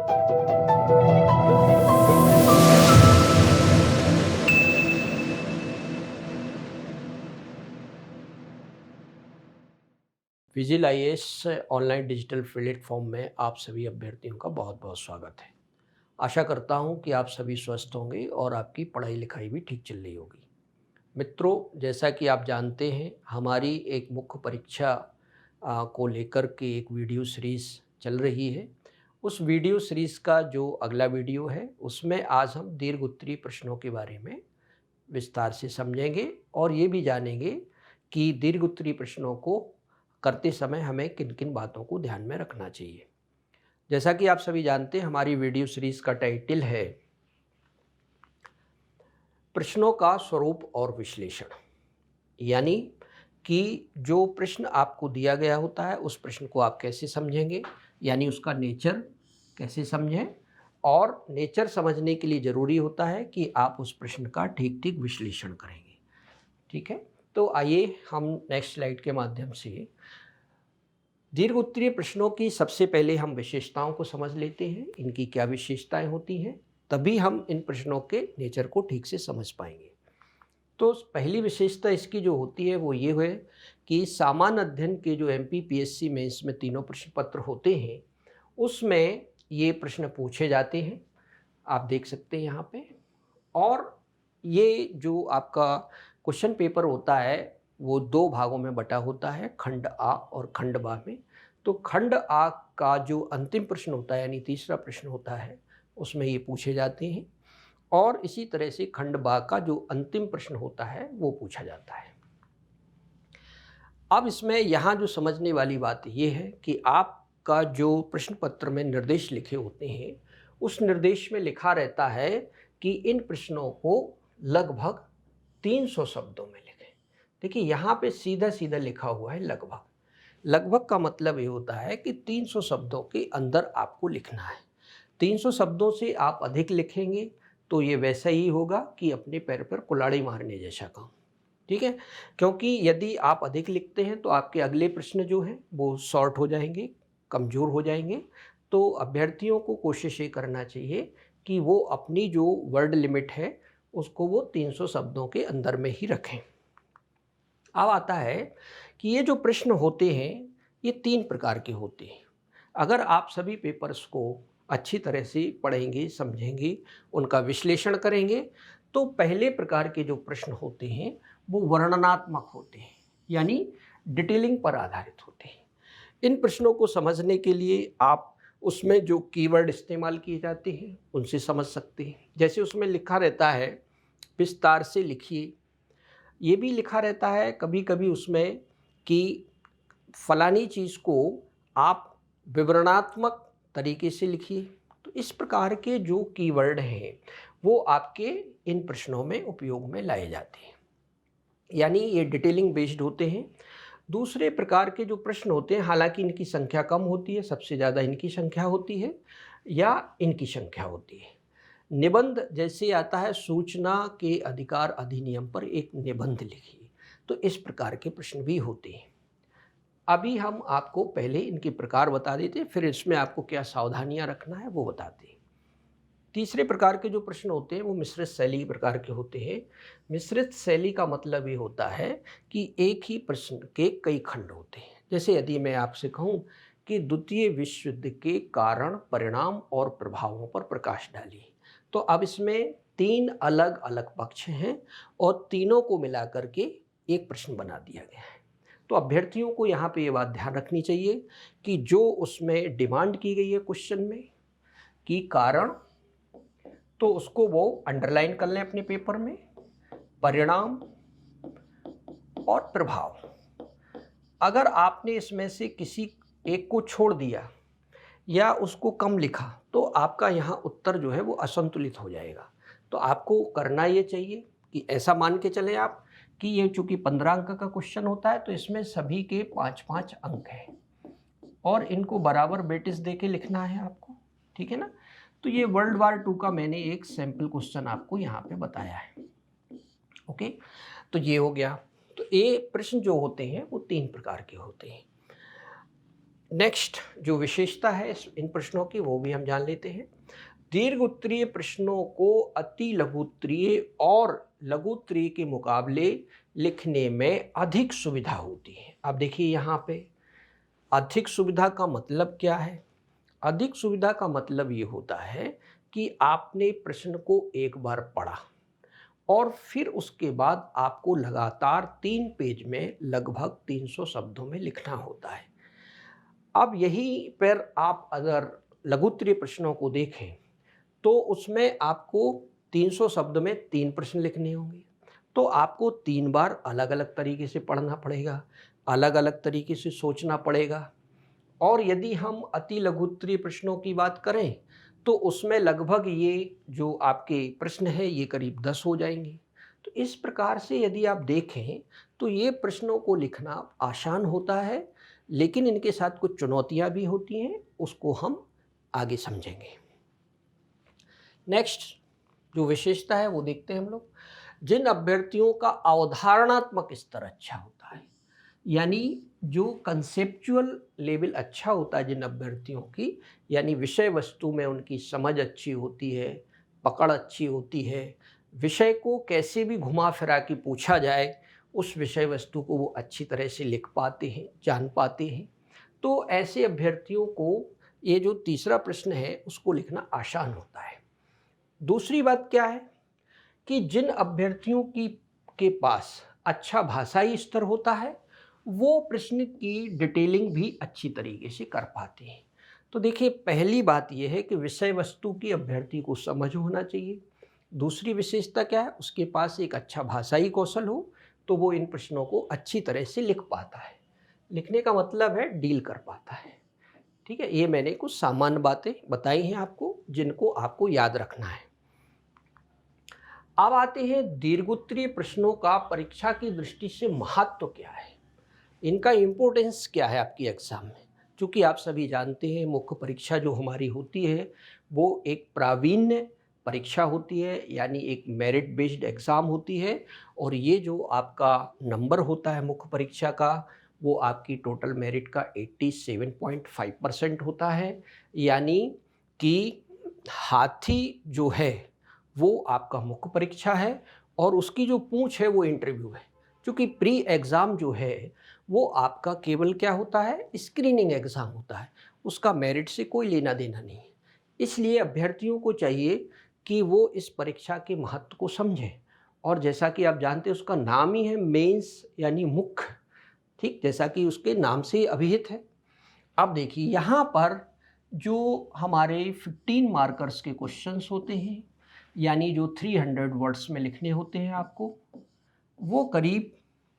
Vigil IAS online digital platform में आप सभी अभ्यर्थियों का बहुत बहुत स्वागत है। आशा करता हूं कि आप सभी स्वस्थ होंगे और आपकी पढ़ाई लिखाई भी ठीक चल रही होगी। मित्रों, जैसा कि आप जानते हैं, हमारी एक मुख्य परीक्षा को लेकर के एक वीडियो सीरीज़ चल रही है। उस वीडियो सीरीज़ का जो अगला वीडियो है, उसमें आज हम दीर्घ उत्तरीय प्रश्नों के बारे में विस्तार से समझेंगे और ये भी जानेंगे कि दीर्घ उत्तरीय प्रश्नों को करते समय हमें किन किन बातों को ध्यान में रखना चाहिए। जैसा कि आप सभी जानते हैं, हमारी वीडियो सीरीज़ का टाइटल है प्रश्नों का स्वरूप और विश्लेषण। यानी कि जो प्रश्न आपको दिया गया होता है, उस प्रश्न को आप कैसे समझेंगे, यानी उसका नेचर कैसे समझें। और नेचर समझने के लिए ज़रूरी होता है कि आप उस प्रश्न का ठीक ठीक विश्लेषण करेंगे। ठीक है, तो आइए हम नेक्स्ट स्लाइड के माध्यम से दीर्घ उत्तरीय प्रश्नों की सबसे पहले हम विशेषताओं को समझ लेते हैं, इनकी क्या विशेषताएं होती हैं, तभी हम इन प्रश्नों के नेचर को ठीक से समझ पाएंगे। तो पहली विशेषता इसकी जो होती है वो ये है कि सामान्य अध्ययन के जो एमपीपीएससी में इसमें तीनों प्रश्न पत्र होते हैं, उसमें ये प्रश्न पूछे जाते हैं, आप देख सकते हैं यहाँ पे। और ये जो आपका क्वेश्चन पेपर होता है वो दो भागों में बटा होता है, खंड आ और खंड बा में। तो खंड आ का जो अंतिम प्रश्न होता है, यानी तीसरा प्रश्न होता है, उसमें ये पूछे जाते हैं। और इसी तरह से खंड बा का जो अंतिम प्रश्न होता है वो पूछा जाता है। अब इसमें यहाँ जो समझने वाली बात ये है कि आपका जो प्रश्न पत्र में निर्देश लिखे होते हैं, उस निर्देश में लिखा रहता है कि इन प्रश्नों को लगभग 300 शब्दों में लिखें। देखिए यहाँ पे सीधा सीधा लिखा हुआ है लगभग। लगभग का मतलब ये होता है कि 300 शब्दों के अंदर आपको लिखना है। 300 शब्दों से आप अधिक लिखेंगे तो ये वैसा ही होगा कि अपने पैर पर कुल्हाड़ी मारने जैसा काम। ठीक है, क्योंकि यदि आप अधिक लिखते हैं तो आपके अगले प्रश्न जो हैं वो शॉर्ट हो जाएंगे, कमज़ोर हो जाएंगे। तो अभ्यर्थियों को कोशिश ये करना चाहिए कि वो अपनी जो वर्ड लिमिट है उसको वो 300 शब्दों के अंदर में ही रखें। अब आता है कि ये जो प्रश्न होते हैं ये 3 प्रकार के होते हैं। अगर आप सभी पेपर्स को अच्छी तरह से पढ़ेंगे, समझेंगे, उनका विश्लेषण करेंगे, तो पहले प्रकार के जो प्रश्न होते हैं वो वर्णनात्मक होते हैं, यानी डिटेलिंग पर आधारित होते हैं। इन प्रश्नों को समझने के लिए आप उसमें जो कीवर्ड इस्तेमाल किए जाते हैं उनसे समझ सकते हैं। जैसे उसमें लिखा रहता है विस्तार से लिखिए, ये भी लिखा रहता है कभी कभी उसमें कि फलानी चीज़ को आप विवरणात्मक तरीके से लिखिए। तो इस प्रकार के जो कीवर्ड हैं वो आपके इन प्रश्नों में उपयोग में लाए जाते हैं, यानी ये डिटेलिंग बेस्ड होते हैं। दूसरे प्रकार के जो प्रश्न होते हैं, हालांकि इनकी संख्या कम होती है, सबसे ज़्यादा इनकी संख्या होती है या इनकी संख्या होती है। निबंध जैसे आता है, सूचना के अधिकार अधिनियम पर एक निबंध लिखिए, तो इस प्रकार के प्रश्न भी होते हैं। अभी हम आपको पहले इनके प्रकार बता देते हैं, फिर इसमें आपको क्या सावधानियां रखना है वो बताते हैं। तीसरे प्रकार के जो प्रश्न होते हैं वो मिश्रित शैली प्रकार के होते हैं। मिश्रित शैली का मतलब ये होता है कि एक ही प्रश्न के कई खंड होते हैं। जैसे यदि मैं आपसे कहूँ कि द्वितीय विश्व युद्ध के कारण, परिणाम और प्रभावों पर प्रकाश डालिए, तो अब इसमें 3 अलग अलग पक्ष हैं और तीनों को मिला करके एक प्रश्न बना दिया गया है। तो अभ्यर्थियों को यहाँ पे ये बात ध्यान रखनी चाहिए कि जो उसमें डिमांड की गई है क्वेश्चन में कि कारण, तो उसको वो अंडरलाइन कर लें अपने पेपर में, परिणाम और प्रभाव। अगर आपने इसमें से किसी एक को छोड़ दिया या उसको कम लिखा तो आपका यहाँ उत्तर जो है वो असंतुलित हो जाएगा। तो आपको करना ये चाहिए कि ऐसा मान के चले आप कि ये चूंकि 15 अंक का क्वेश्चन होता है तो इसमें सभी के 5-5 अंक हैं और इनको बराबर वेटेज दे के लिखना है आपको। ठीक है ना। तो ये वर्ल्ड वार 2 का मैंने एक सैम्पल क्वेश्चन आपको यहाँ पे बताया है। ओके, तो ये हो गया। तो ये प्रश्न जो होते हैं वो 3 प्रकार के होते हैं। नेक्स्ट जो विशेषता है इन प्रश्नों की वो भी हम जान लेते हैं। दीर्घ उत्तरीय प्रश्नों को अति लघु उत्तरीय और लघु उत्तरीय के मुकाबले लिखने में अधिक सुविधा होती है। अब देखिए यहाँ पे अधिक सुविधा का मतलब क्या है? अधिक सुविधा का मतलब ये होता है कि आपने प्रश्न को एक बार पढ़ा और फिर उसके बाद आपको लगातार 3 पेज में लगभग 300 शब्दों में लिखना होता है। अब यहीं पर आप अगर लघु उत्तरीय प्रश्नों को देखें तो उसमें आपको 300 शब्द में 3 प्रश्न लिखने होंगे, तो आपको 3 बार अलग अलग तरीके से पढ़ना पड़ेगा, अलग अलग तरीके से सोचना पड़ेगा। और यदि हम अति लघु उत्तरीय प्रश्नों की बात करें तो उसमें लगभग ये जो आपके प्रश्न है ये करीब 10 हो जाएंगे। तो इस प्रकार से यदि आप देखें तो ये प्रश्नों को लिखना आसान होता है, लेकिन इनके साथ कुछ चुनौतियां भी होती हैं, उसको हम आगे समझेंगे। नेक्स्ट जो विशेषता है वो देखते हैं हम लोग। जिन अभ्यर्थियों का अवधारणात्मक स्तर अच्छा होता है, यानी जो कंसेप्चुअल लेवल अच्छा होता है जिन अभ्यर्थियों की, यानी विषय वस्तु में उनकी समझ अच्छी होती है, पकड़ अच्छी होती है, विषय को कैसे भी घुमा फिरा के पूछा जाए उस विषय वस्तु को वो अच्छी तरह से लिख पाते हैं, जान पाते हैं, तो ऐसे अभ्यर्थियों को ये जो तीसरा प्रश्न है उसको लिखना आसान होता है। दूसरी बात क्या है कि जिन अभ्यर्थियों के पास अच्छा भाषाई स्तर होता है वो प्रश्न की डिटेलिंग भी अच्छी तरीके से कर पाते हैं। तो देखिए पहली बात यह है कि विषय वस्तु की अभ्यर्थी को समझ होना चाहिए। दूसरी विशेषता क्या है, उसके पास एक अच्छा भाषाई कौशल हो तो वो इन प्रश्नों को अच्छी तरह से लिख पाता है। लिखने का मतलब है डील कर पाता है। ठीक है, ये मैंने कुछ सामान्य बातें बताई हैं आपको जिनको आपको याद रखना है। अब आते हैं दीर्घोत्तरीय प्रश्नों का परीक्षा की दृष्टि से महत्व क्या है, इनका इम्पोर्टेंस क्या है आपकी एग्ज़ाम में। क्योंकि आप सभी जानते हैं मुख्य परीक्षा जो हमारी होती है वो एक प्रावीण्य परीक्षा होती है, यानी एक मेरिट बेस्ड एग्ज़ाम होती है। और ये जो आपका नंबर होता है मुख्य परीक्षा का वो आपकी टोटल मेरिट का 87.5% होता है। यानी कि हाथी जो है वो आपका मुख्य परीक्षा है और उसकी जो पूंछ है वो इंटरव्यू है। क्योंकि प्री एग्ज़ाम जो है वो आपका केवल क्या होता है, स्क्रीनिंग एग्ज़ाम होता है, उसका मेरिट से कोई लेना देना नहीं है। इसलिए अभ्यर्थियों को चाहिए कि वो इस परीक्षा के महत्व को समझें। और जैसा कि आप जानते हैं उसका नाम ही है मेंस यानी मुख्य, ठीक, जैसा कि उसके नाम से अभिहित है। अब देखिए यहाँ पर जो हमारे 15 मार्कर्स के क्वेश्चंस होते हैं, यानी जो 300 वर्ड्स में लिखने होते हैं आपको, वो करीब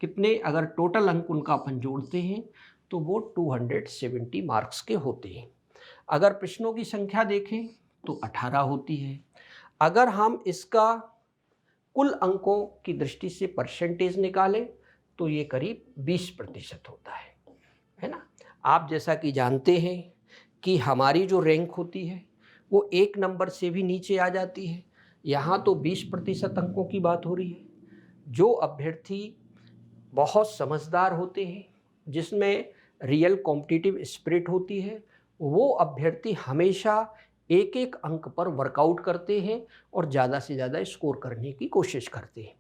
कितने, अगर टोटल अंक उनका अपन जोड़ते हैं तो वो 270 मार्क्स के होते हैं। अगर प्रश्नों की संख्या देखें तो 18 होती है। अगर हम इसका कुल अंकों की दृष्टि से परसेंटेज निकालें तो ये करीब 20% होता है ना। आप जैसा कि जानते हैं कि हमारी जो रैंक होती है वो 1 नंबर से भी नीचे आ जाती है। यहाँ तो 20% अंकों की बात हो रही है। जो अभ्यर्थी बहुत समझदार होते हैं, जिसमें रियल कॉम्पिटिटिव स्पिरिट होती है, वो अभ्यर्थी हमेशा एक एक अंक पर वर्कआउट करते हैं और ज़्यादा से ज़्यादा स्कोर करने की कोशिश करते हैं।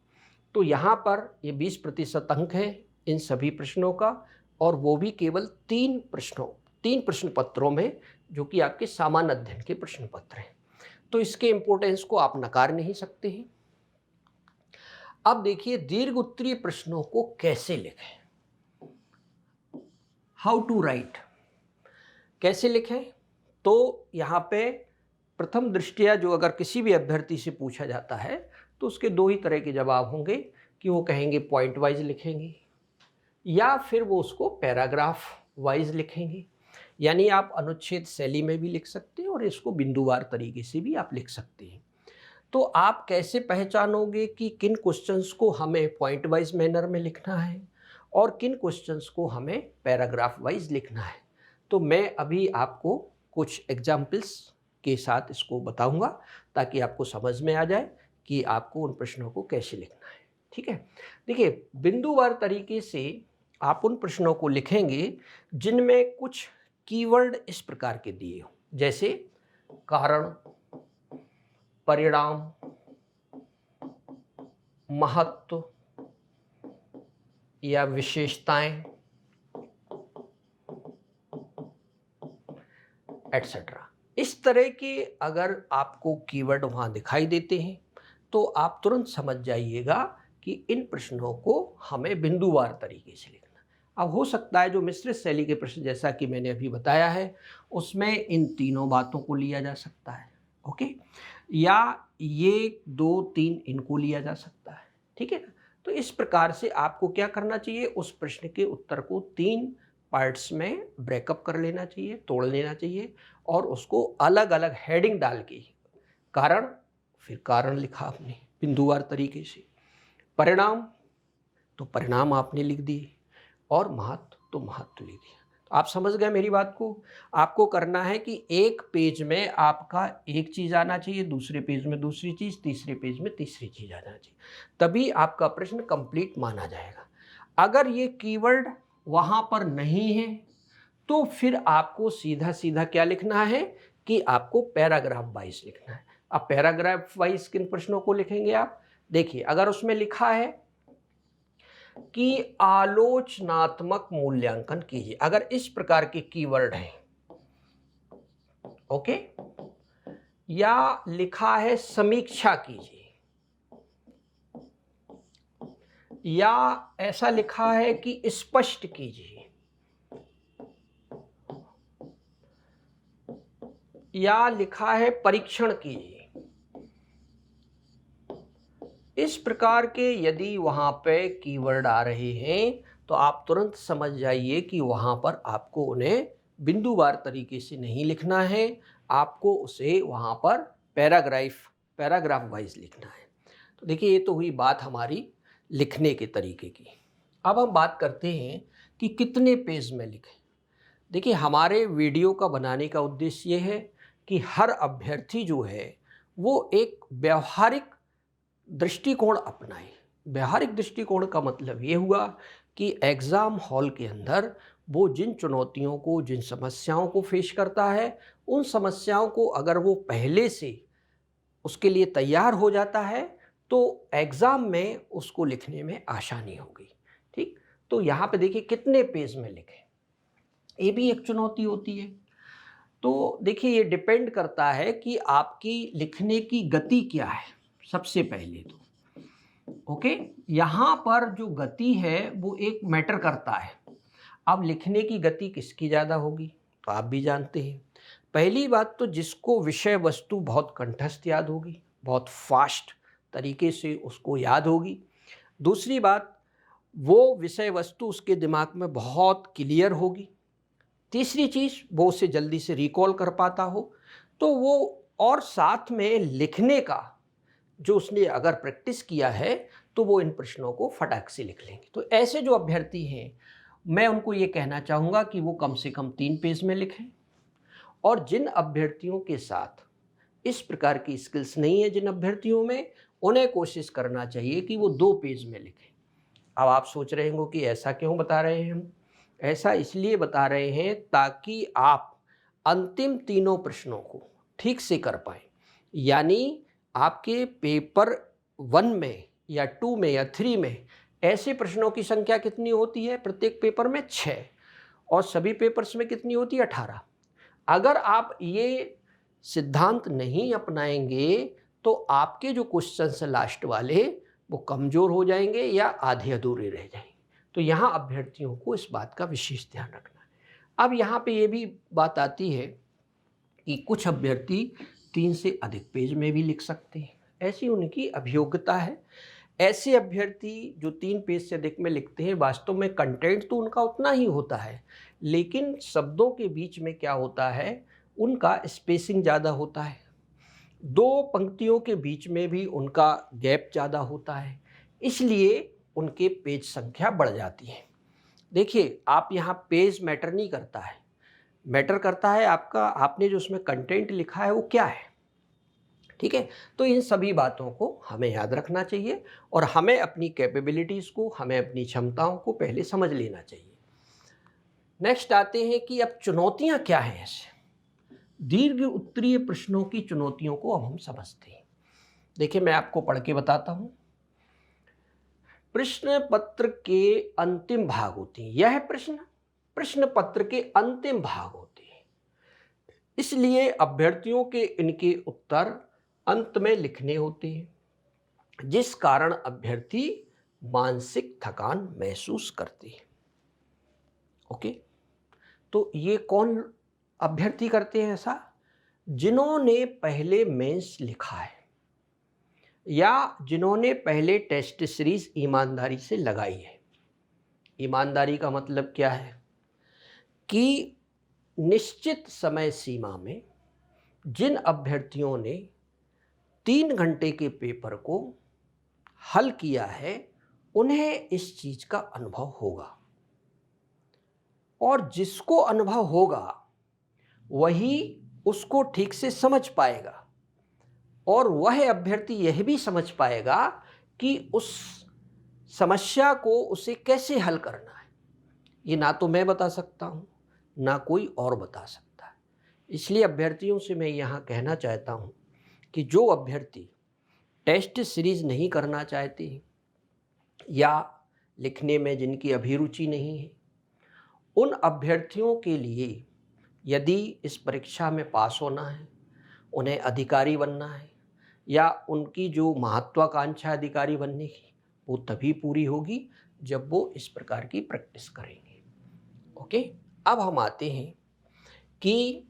तो यहाँ पर ये 20% अंक है इन सभी प्रश्नों का, और वो भी केवल 3 प्रश्न पत्रों में, जो कि आपके सामान्य अध्ययन के प्रश्न पत्र हैं। तो इसके इम्पोर्टेंस को आप नकार नहीं सकते हैं। अब देखिए दीर्घ उत्तरीय प्रश्नों को कैसे लिखें, हाउ टू राइट, कैसे लिखें। तो यहाँ पे प्रथम दृष्टया जो अगर किसी भी अभ्यर्थी से पूछा जाता है तो उसके 2 ही तरह के जवाब होंगे, कि वो कहेंगे पॉइंट वाइज लिखेंगे या फिर वो उसको पैराग्राफ वाइज लिखेंगे। यानी आप अनुच्छेद शैली में भी लिख सकते हैं और इसको बिंदुवार तरीके से भी आप लिख सकते हैं। तो आप कैसे पहचानोगे कि किन क्वेश्चंस को हमें पॉइंट वाइज मैनर में लिखना है और किन क्वेश्चंस को हमें पैराग्राफ वाइज लिखना है। तो मैं अभी आपको कुछ एग्जाम्पल्स के साथ इसको बताऊंगा ताकि आपको समझ में आ जाए कि आपको उन प्रश्नों को कैसे लिखना है। ठीक है, देखिए बिंदुवार तरीके से आप उन प्रश्नों को लिखेंगे जिनमें कुछ कीवर्ड इस प्रकार के दिए हो, जैसे कारण, परिणाम, महत्व या विशेषताएं, एटसेट्रा। इस तरह के अगर आपको कीवर्ड वहां दिखाई देते हैं तो आप तुरंत समझ जाइएगा कि इन प्रश्नों को हमें बिंदुवार तरीके से लिखना। अब हो सकता है जो मिश्रित शैली के प्रश्न, जैसा कि मैंने अभी बताया है, उसमें इन तीनों बातों को लिया जा सकता है, ओके, या ये 2, 3 इनको लिया जा सकता है, ठीक है ना। तो इस प्रकार से आपको क्या करना चाहिए, उस प्रश्न के उत्तर को 3 पार्ट्स में ब्रेकअप कर लेना चाहिए, तोड़ लेना चाहिए, और उसको अलग अलग हेडिंग डाल के, कारण, फिर कारण लिखा आपने बिंदुवार तरीके से, परिणाम तो परिणाम आपने लिख दिए, और महत्व तो महत्व लिख दिया। तो आप समझ गए मेरी बात को। आपको करना है कि एक पेज में आपका एक चीज़ आना चाहिए, दूसरे पेज में दूसरी चीज़, तीसरे पेज में तीसरी चीज़ आना चाहिए, तभी आपका प्रश्न कंप्लीट माना जाएगा। अगर ये कीवर्ड वहाँ पर नहीं है तो फिर आपको सीधा सीधा क्या लिखना है कि आपको पैराग्राफ वाइज लिखना है। अब पैराग्राफ वाइज किन प्रश्नों को लिखेंगे आप, देखिए, अगर उसमें लिखा है कि आलोचनात्मक मूल्यांकन कीजिए, अगर इस प्रकार के कीवर्ड हैं, ओके, या लिखा है समीक्षा कीजिए, या ऐसा लिखा है कि स्पष्ट कीजिए, या लिखा है परीक्षण कीजिए, इस प्रकार के यदि वहां पे कीवर्ड आ रहे हैं तो आप तुरंत समझ जाइए कि वहां पर आपको उन्हें बिंदुवार तरीके से नहीं लिखना है, आपको उसे वहां पर पैराग्राफ वाइज लिखना है। तो देखिए, ये तो हुई बात हमारी लिखने के तरीके की। अब हम बात करते हैं कि कितने पेज में लिखें। देखिए, हमारे वीडियो का बनाने का उद्देश्य ये है कि हर अभ्यर्थी जो है वो एक व्यावहारिक दृष्टिकोण अपनाए। व्यावहारिक दृष्टिकोण का मतलब ये हुआ कि एग्ज़ाम हॉल के अंदर वो जिन चुनौतियों को, जिन समस्याओं को फेस करता है, उन समस्याओं को अगर वो पहले से उसके लिए तैयार हो जाता है तो एग्ज़ाम में उसको लिखने में आसानी होगी, ठीक। तो यहाँ पे देखिए कितने पेज में लिखें, ये भी एक चुनौती होती है। तो देखिए, ये डिपेंड करता है कि आपकी लिखने की गति क्या है। सबसे पहले तो ओके, यहाँ पर जो गति है वो एक मैटर करता है। अब लिखने की गति किसकी ज़्यादा होगी तो आप भी जानते हैं। पहली बात तो जिसको विषय वस्तु बहुत कंठस्थ याद होगी, बहुत फास्ट तरीके से उसको याद होगी। दूसरी बात, वो विषय वस्तु उसके दिमाग में बहुत क्लियर होगी। तीसरी चीज़, वो उसे जल्दी से रिकॉल कर पाता हो तो वो, और साथ में लिखने का जो उसने अगर प्रैक्टिस किया है तो वो इन प्रश्नों को फटाक से लिख लेंगे। तो ऐसे जो अभ्यर्थी हैं, मैं उनको ये कहना चाहूँगा कि वो कम से कम 3 पेज में लिखें, और जिन अभ्यर्थियों के साथ इस प्रकार की स्किल्स नहीं है, जिन अभ्यर्थियों में, उन्हें कोशिश करना चाहिए कि वो 2 पेज में लिखें। अब आप सोच रहे होंगे कि ऐसा क्यों बता रहे हैं हम? ऐसा इसलिए बता रहे हैं ताकि आप अंतिम तीनों प्रश्नों को ठीक से कर पाएँ। यानी आपके पेपर 1 में या 2 में या 3 में ऐसे प्रश्नों की संख्या कितनी होती है? प्रत्येक पेपर में 6, और सभी पेपर्स में कितनी होती है? 18। अगर आप ये सिद्धांत नहीं अपनाएंगे तो आपके जो क्वेश्चंस हैं लास्ट वाले, वो कमज़ोर हो जाएंगे या आधे अधूरे रह जाएंगे। तो यहाँ अभ्यर्थियों को इस बात का विशेष ध्यान रखना है। अब यहाँ पे ये भी बात आती है कि कुछ अभ्यर्थी 3 से अधिक पेज में भी लिख सकते हैं, ऐसी उनकी अभियोग्यता है। ऐसे अभ्यर्थी जो 3 पेज से अधिक में लिखते हैं, वास्तव में कंटेंट तो उनका उतना ही होता है, लेकिन शब्दों के बीच में क्या होता है, उनका स्पेसिंग ज़्यादा होता है, 2 पंक्तियों के बीच में भी उनका गैप ज़्यादा होता है, इसलिए उनके पेज संख्या बढ़ जाती है। देखिए, आप यहाँ पेज मैटर नहीं करता है, मैटर करता है आपका, आपने जो उसमें कंटेंट लिखा है वो क्या है, ठीक है। तो इन सभी बातों को हमें याद रखना चाहिए, और हमें अपनी कैपेबिलिटीज़ को, हमें अपनी क्षमताओं को पहले समझ लेना चाहिए। नेक्स्ट आते हैं कि अब चुनौतियां क्या हैं ऐसे। दीर्घ उत्तरीय प्रश्नों की चुनौतियों को अब हम समझते हैं। देखिए, मैं आपको पढ़ के बताता हूं। प्रश्न पत्र के अंतिम भाग होते हैं। यह प्रश्न पत्र के अंतिम भाग होते हैं, इसलिए अभ्यर्थियों के इनके उत्तर अंत में लिखने होते हैं, जिस कारण अभ्यर्थी मानसिक थकान महसूस करते हैं। ओके, तो ये कौन अभ्यर्थी करते हैं ऐसा? जिन्होंने पहले मेंस लिखा है या जिन्होंने पहले टेस्ट सीरीज ईमानदारी से लगाई है। ईमानदारी का मतलब क्या है कि निश्चित समय सीमा में जिन अभ्यर्थियों ने 3 घंटे के पेपर को हल किया है, उन्हें इस चीज का अनुभव होगा, और जिसको अनुभव होगा वही उसको ठीक से समझ पाएगा, और वह अभ्यर्थी यह भी समझ पाएगा कि उस समस्या को उसे कैसे हल करना है। ये ना तो मैं बता सकता हूँ, ना कोई और बता सकता है। इसलिए अभ्यर्थियों से मैं यहाँ कहना चाहता हूँ कि जो अभ्यर्थी टेस्ट सीरीज नहीं करना चाहते हैं या लिखने में जिनकी अभिरुचि नहीं है, उन अभ्यर्थियों के लिए यदि इस परीक्षा में पास होना है, उन्हें अधिकारी बनना है, या उनकी जो महत्वाकांक्षा अधिकारी बनने की, वो तभी पूरी होगी जब वो इस प्रकार की प्रैक्टिस करेंगे। ओके, अब हम आते हैं कि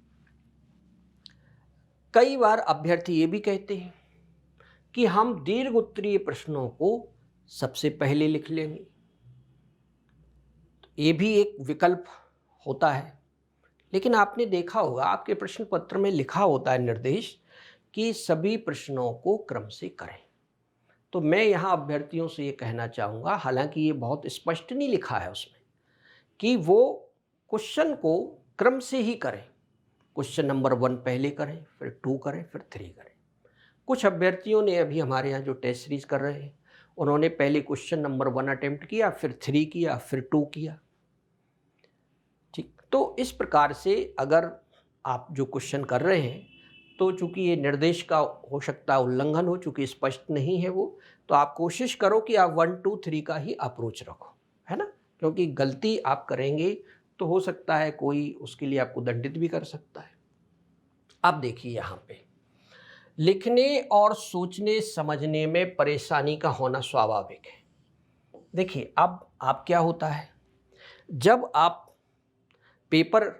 कई बार अभ्यर्थी ये भी कहते हैं कि हम दीर्घ उत्तरीय प्रश्नों को सबसे पहले लिख लेंगे। तो ये भी एक विकल्प होता है, लेकिन आपने देखा होगा आपके प्रश्न पत्र में लिखा होता है निर्देश कि सभी प्रश्नों को क्रम से करें। तो मैं यहाँ अभ्यर्थियों से ये कहना चाहूँगा, हालांकि ये बहुत स्पष्ट नहीं लिखा है उसमें, कि वो क्वेश्चन को क्रम से ही करें। क्वेश्चन नंबर 1 पहले करें, फिर 2 करें, फिर 3 करें। कुछ अभ्यर्थियों ने अभी हमारे यहाँ जो टेस्ट सीरीज कर रहे हैं, उन्होंने पहले क्वेश्चन नंबर 1 अटेम्प्ट किया, फिर 3 किया, फिर 2 किया। ठीक, तो इस प्रकार से अगर आप जो क्वेश्चन कर रहे हैं, तो चूंकि ये निर्देश का हो सकता है उल्लंघन हो, चूंकि स्पष्ट नहीं है वो, तो आप कोशिश करो कि आप 1, 2, 3 का ही अप्रोच रखो, है ना। क्योंकि गलती आप करेंगे तो हो सकता है कोई उसके लिए आपको दंडित भी कर सकता है। अब देखिए, यहाँ पे लिखने और सोचने समझने में परेशानी का होना स्वाभाविक है। देखिए, अब आप क्या होता है, जब आप पेपर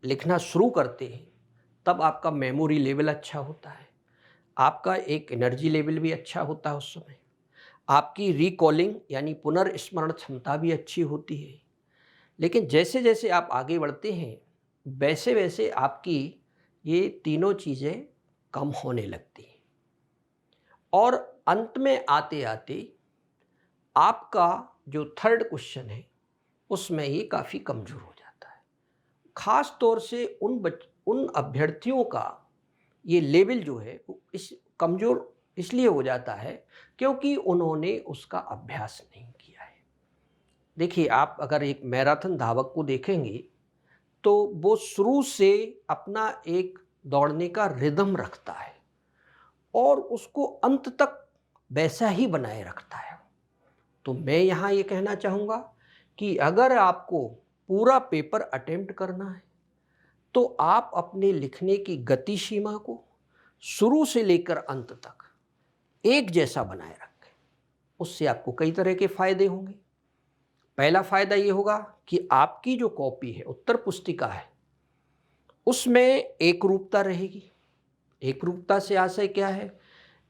लिखना शुरू करते हैं तब आपका मेमोरी लेवल अच्छा होता है, आपका एक एनर्जी लेवल भी अच्छा होता है उस समय, आपकी रिकॉलिंग यानी पुनर्स्मरण क्षमता भी अच्छी होती है। लेकिन जैसे जैसे आप आगे बढ़ते हैं, वैसे वैसे आपकी ये तीनों चीज़ें कम होने लगती हैं, और अंत में आते आते आपका जो 3rd क्वेश्चन है उसमें ये काफ़ी कमज़ोर हो जाता है। ख़ास तौर से उन अभ्यर्थियों का ये लेवल जो है इस कमज़ोर इसलिए हो जाता है क्योंकि उन्होंने उसका अभ्यास नहीं किया है। देखिए, आप अगर एक मैराथन धावक को देखेंगे तो वो शुरू से अपना एक दौड़ने का रिदम रखता है और उसको अंत तक वैसा ही बनाए रखता है। तो मैं यहाँ ये कहना चाहूँगा कि अगर आपको पूरा पेपर अटेम्प्ट करना है तो आप अपने लिखने की गति सीमा को शुरू से लेकर अंत तक एक जैसा बनाए रखें। उससे आपको कई तरह के फायदे होंगे। पहला फायदा ये होगा कि आपकी जो कॉपी है, उत्तर पुस्तिका है, उसमें एक रूपता रहेगी। एक रूपता से आशय क्या है,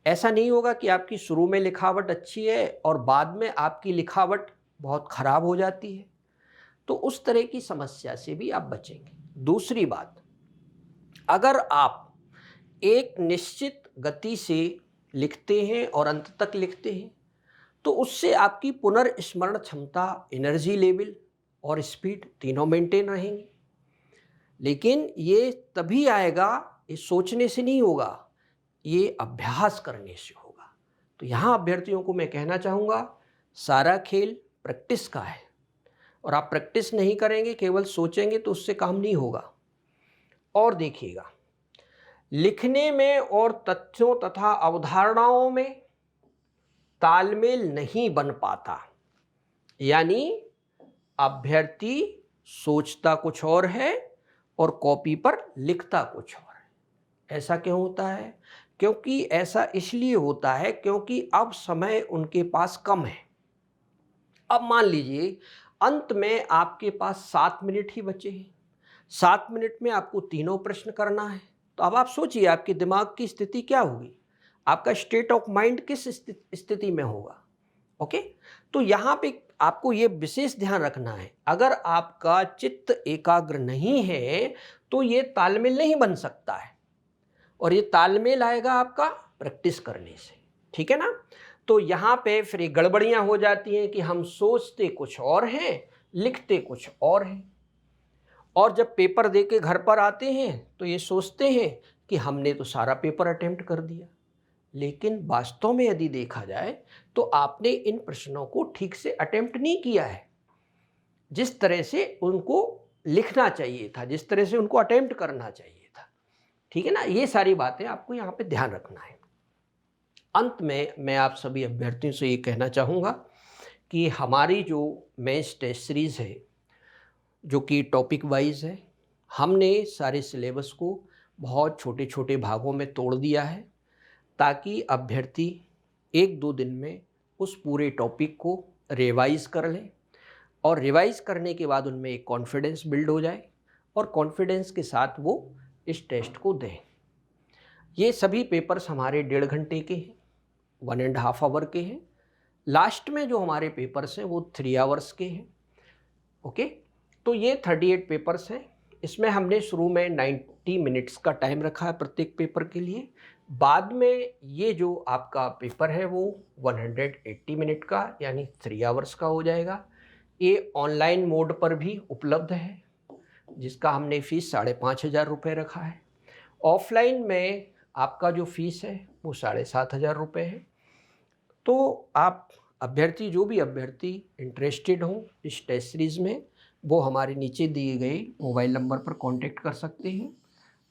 ऐसा नहीं होगा कि आपकी शुरू में लिखावट अच्छी है और बाद में आपकी लिखावट बहुत खराब हो जाती है। तो उस तरह की समस्या से भी आप बचेंगे। दूसरी बात, अगर आप एक निश्चित गति से लिखते हैं और अंत तक लिखते हैं तो उससे आपकी पुनर्स्मरण क्षमता, एनर्जी लेवल और स्पीड तीनों मेंटेन रहेंगी। लेकिन ये तभी आएगा, ये सोचने से नहीं होगा, ये अभ्यास करने से होगा। तो यहाँ अभ्यर्थियों को मैं कहना चाहूँगा, सारा खेल प्रैक्टिस का है। और आप प्रैक्टिस नहीं करेंगे, केवल सोचेंगे, तो उससे काम नहीं होगा। और देखिएगा, लिखने में और तथ्यों तथा अवधारणाओं में तालमेल नहीं बन पाता, यानी अभ्यर्थी सोचता कुछ और है और कॉपी पर लिखता कुछ और है। ऐसा क्यों होता है? क्योंकि ऐसा इसलिए होता है क्योंकि अब समय उनके पास कम है। अब मान लीजिए अंत में आपके पास 7 मिनट ही बचे हैं। 7 मिनट में आपको तीनों प्रश्न करना है। तो अब आप सोचिए आपके दिमाग की स्थिति क्या होगी, आपका स्टेट ऑफ माइंड किस स्थिति में होगा। ओके, तो यहाँ पे आपको ये विशेष ध्यान रखना है, अगर आपका चित्त एकाग्र नहीं है तो ये तालमेल नहीं बन सकता है, और ये तालमेल आएगा आपका प्रैक्टिस करने से। ठीक है ना? तो यहाँ पे फिर ये गड़बड़ियाँ हो जाती हैं कि हम सोचते कुछ और हैं, लिखते कुछ और हैं, और जब पेपर दे के घर पर आते हैं तो ये सोचते हैं कि हमने तो सारा पेपर अटेम्प्ट कर दिया, लेकिन वास्तव में यदि देखा जाए तो आपने इन प्रश्नों को ठीक से अटेम्प्ट नहीं किया है, जिस तरह से उनको लिखना चाहिए था, जिस तरह से उनको अटेम्प्ट करना चाहिए था। ठीक है ना? ये सारी बातें आपको यहाँ पे ध्यान रखना है। अंत में मैं आप सभी अभ्यर्थियों से ये कहना चाहूँगा कि हमारी जो मेंस टेस्ट सीरीज़ है, जो कि टॉपिक वाइज है, हमने सारे सिलेबस को बहुत छोटे छोटे भागों में तोड़ दिया है, ताकि अभ्यर्थी 1-2 दिन में उस पूरे टॉपिक को रिवाइज़ कर लें, और रिवाइज़ करने के बाद उनमें एक कॉन्फिडेंस बिल्ड हो जाए, और कॉन्फिडेंस के साथ वो इस टेस्ट को दें। ये सभी पेपर्स हमारे 1.5 घंटे के हैं, 1.5 आवर के हैं। लास्ट में जो हमारे पेपर्स हैं वो 3 आवर्स के हैं। ओके, तो ये 38 पेपर्स हैं। इसमें हमने शुरू में 90 मिनट्स का टाइम रखा है प्रत्येक पेपर के लिए। बाद में ये जो आपका पेपर है वो 180 मिनट का यानी 3 आवर्स का हो जाएगा। ये ऑनलाइन मोड पर भी उपलब्ध है, जिसका हमने फ़ीस 5,500 रुपये रखा है। ऑफलाइन में आपका जो फ़ीस है वो 7,500 रुपये है। तो आप अभ्यर्थी, जो भी अभ्यर्थी इंटरेस्टेड हो इस टेस्ट सीरीज़ में, वो हमारे नीचे दिए गए मोबाइल नंबर पर कांटेक्ट कर सकते हैं।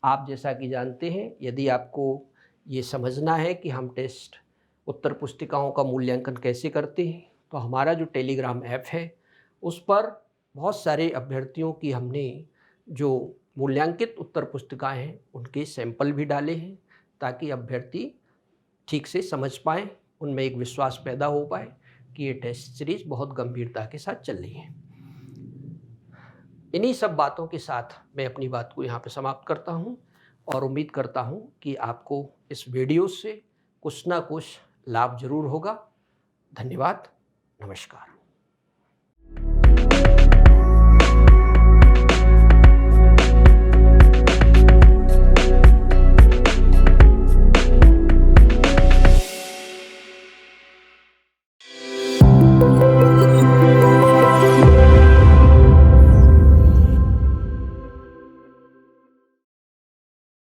आप जैसा कि जानते हैं, यदि आपको ये समझना है कि हम टेस्ट उत्तर पुस्तिकाओं का मूल्यांकन कैसे करते हैं, तो हमारा जो टेलीग्राम ऐप है उस पर बहुत सारे अभ्यर्थियों की हमने जो मूल्यांकित उत्तर पुस्तिकाएं हैं उनके सैंपल भी डाले हैं, ताकि अभ्यर्थी ठीक से समझ पाएँ, उनमें एक विश्वास पैदा हो पाए कि ये टेस्ट सीरीज़ बहुत गंभीरता के साथ चल रही है। इन्हीं सब बातों के साथ मैं अपनी बात को यहाँ पे समाप्त करता हूँ, और उम्मीद करता हूँ कि आपको इस वीडियो से कुछ ना कुछ लाभ ज़रूर होगा। धन्यवाद, नमस्कार।